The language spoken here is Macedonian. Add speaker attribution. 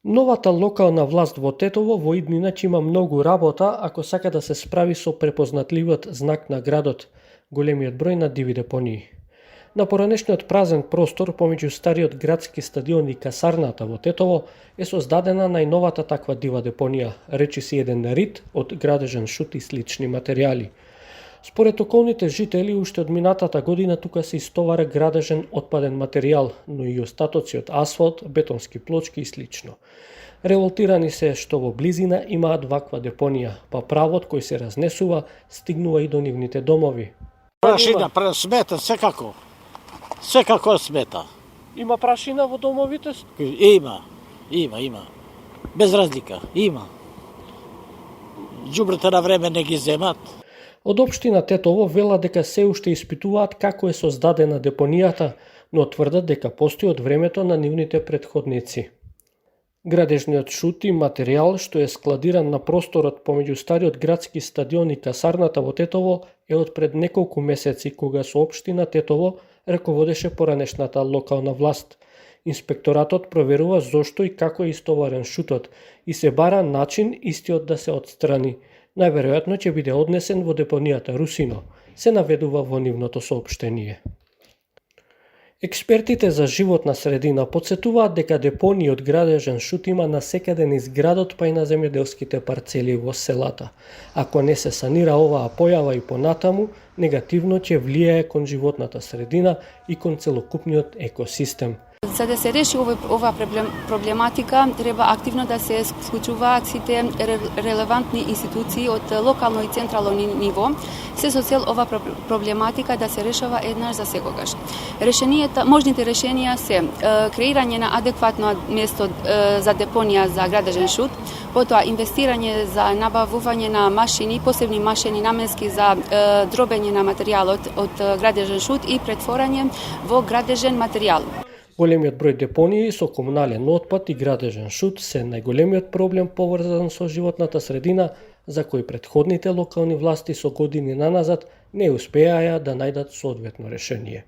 Speaker 1: Новата локална власт во Тетово во иднина ќе има многу работа ако сака да се справи со препознатливиот знак на градот, големиот број на диви депонии. На поранешниот празен простор помеѓу стариот градски стадион и касарната во Тетово е создадена најновата таква дива депонија, речиси еден рид од градежен шут и слични материјали. Според околните жители, уште од минатата година тука се истовара градежен отпаден материјал, но и остатоци од асфалт, бетонски плочки и слично. Револтирани се што во близина имаат ваква депонија, па правот кој се разнесува стигнува и до нивните домови.
Speaker 2: Прашина, смета, секако. Секако смета.
Speaker 1: Има прашина во домовите?
Speaker 2: Има. Без разлика, има. Ѓубрите на време не ги земат.
Speaker 1: Од општина Тетово велат дека се уште испитуваат како е создадена депонијата, но тврдат дека постои од времето на нивните претходници. Градежниот шут и материјал што е складиран на просторот помеѓу стариот градски стадион и касарната во Тетово е од пред неколку месеци кога со општина Тетово раководеше поранешната локална власт. Инспекторатот проверува зошто и како е истоварен шутот и се бара начин истиот да се отстрани. Најверојатно ќе биде однесен во депонијата Русино, се наведува во нивното соопштение. Експертите за животна средина потсетуваат дека депонии од градежен шут има насекаде низ градот па и на земјоделските парцели во селата. Ако не се санира оваа појава и понатаму, негативно ќе влијае кон животната средина и кон целокупниот екосистем.
Speaker 3: За да се реши ова проблематика, треба активно да се склучуваат сите релевантни институции од локално и централно ниво, се со цел ова проблематика да се решава еднаш за секогаш. Можните решенија се креирање на адекватно место за депонија за градежен шут, потоа инвестирање за набавување на машини, посебни машини наменски за дробење на материјалот од градежен шут и претворање во градежен материјал.
Speaker 1: Големиот број депонии со комунален отпад и градежен шут се најголемиот проблем поврзан со животната средина, за кој претходните локални власти со години наназад не успеаја да најдат соодветно решение.